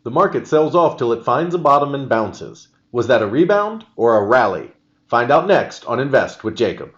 The market sells off till it finds a bottom and bounces. Was that a rebound or a rally? Find out next on Invest with Jacob.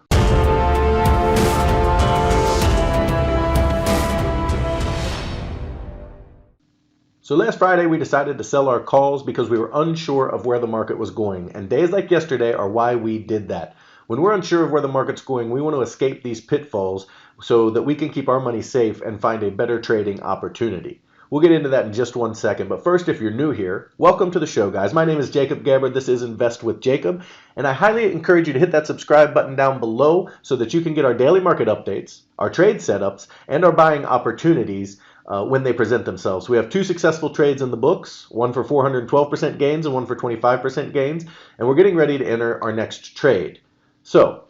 So last Friday we decided to sell our calls because we were unsure of where the market was going, and days like yesterday are why we did that. When we're unsure of where the market's going, we want to escape these pitfalls so that we can keep our money safe and find a better trading opportunity. We'll get into that in just one second, but first, if you're new here, welcome to the show, guys. My name is Jacob Gabbard. This is Invest with Jacob, and I highly encourage you to hit that subscribe button down below so that you can get our daily market updates, our trade setups, and our buying opportunities when they present themselves. We have 2 successful trades in the books, one for 412% gains and one for 25% gains, and we're getting ready to enter our next trade. So,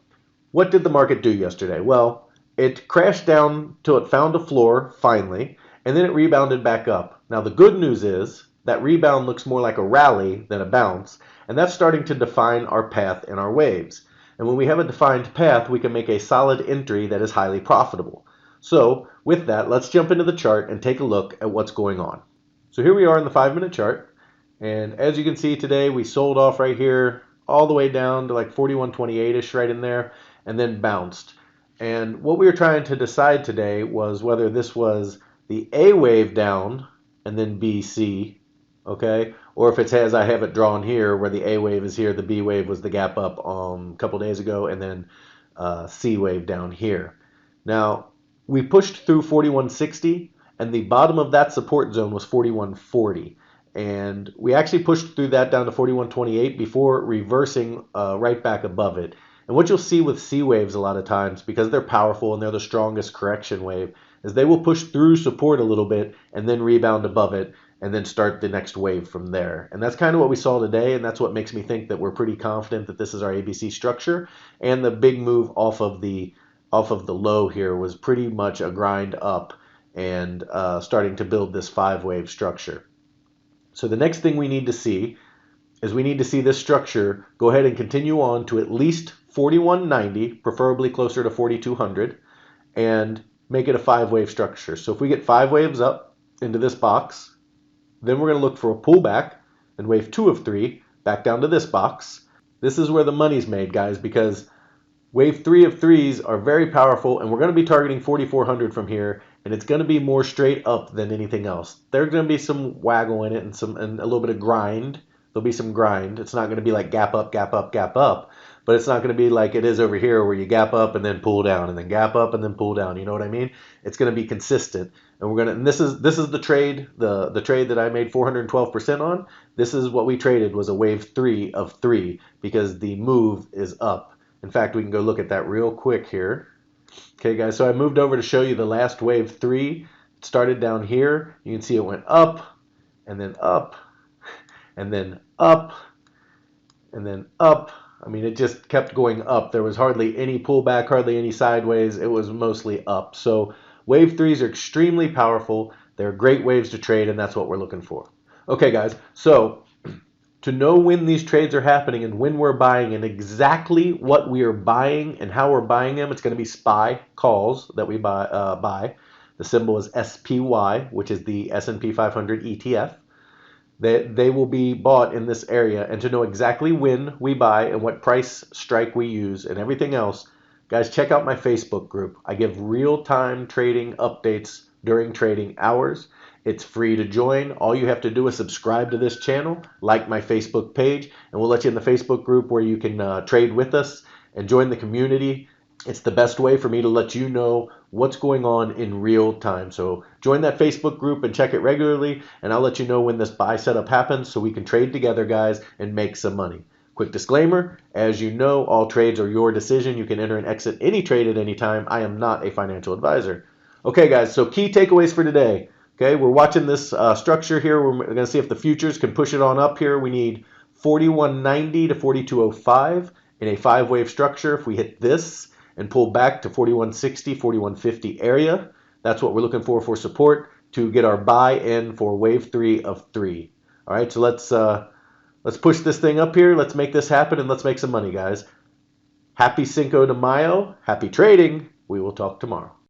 what did the market do yesterday? Well, it crashed down till it found a floor, finally, and then it rebounded back up. Now, the good news is that rebound looks more like a rally than a bounce, and that's starting to define our path in our waves. And when we have a defined path, we can make a solid entry that is highly profitable. So, with that, let's jump into the chart and take a look at what's going on. So here we are in the 5-minute chart, and as you can see today, we sold off right here all the way down to like 41.28ish right in there, and then bounced. And what we were trying to decide today was whether this was the A wave down and then BC, okay, or if it's as I have it drawn here, where the A wave is here, the B wave was the gap up a couple days ago, and then C wave down here. Now, we pushed through 41.60, and the bottom of that support zone was 41.40. And we actually pushed through that down to 41.28 before reversing right back above it. And what you'll see with C waves a lot of times, because they're powerful and they're the strongest correction wave, is they will push through support a little bit and then rebound above it and then start the next wave from there. And that's kind of what we saw today, and that's what makes me think that we're pretty confident that this is our ABC structure. And the big move off of the low here was pretty much a grind up and starting to build this 5-wave structure. So the next thing we need to see is we need to see this structure go ahead and continue on to at least 41.90, preferably closer to 4,200, and make it a 5-wave structure. So if we get 5 waves up into this box, then we're going to look for a pullback and wave 2 of 3 back down to this box. This is where the money's made, guys, because wave 3 of 3s are very powerful, and we're going to be targeting 4,400 from here, and it's going to be more straight up than anything else. There's going to be some waggle in it and a little bit of grind. There'll be some grind. It's not going to be like gap up, gap up, gap up, but it's not going to be like it is over here where you gap up and then pull down and then gap up and then pull down. You know what I mean? It's going to be consistent, and this is the trade, the trade that I made 412% on. This is what we traded, was a wave 3 of 3 because the move is up. In fact, we can go look at that real quick here. Okay, guys, so I moved over to show you the last wave 3. It started down here. You can see it went up, and then up, and then up, and then up. I mean, it just kept going up. There was hardly any pullback, hardly any sideways. It was mostly up. So wave 3s are extremely powerful. They're great waves to trade, and that's what we're looking for. Okay, guys, so to know when these trades are happening and when we're buying and exactly what we are buying and how we're buying them, it's going to be SPY calls that we buy. The symbol is SPY, which is the S&P 500 ETF. They will be bought in this area, and to know exactly when we buy and what price strike we use and everything else, guys, check out my Facebook group. I give real-time trading updates during trading hours. It's free to join. All you have to do is subscribe to this channel, like my Facebook page, and we'll let you in the Facebook group where you can trade with us and join the community. It's the best way for me to let you know what's going on in real time. So join that Facebook group and check it regularly, and I'll let you know when this buy setup happens so we can trade together, guys, and make some money. Quick disclaimer, as you know, all trades are your decision. You can enter and exit any trade at any time. I am not a financial advisor. Okay, guys, so key takeaways for today. Okay, we're watching this structure here. We're going to see if the futures can push it on up here. We need 41.90 to 42.05 in a 5-wave structure. If we hit this and pull back to 41.60, 41.50 area, that's what we're looking for support to get our buy in for wave 3 of 3. All right, so let's push this thing up here. Let's make this happen, and let's make some money, guys. Happy Cinco de Mayo. Happy trading. We will talk tomorrow.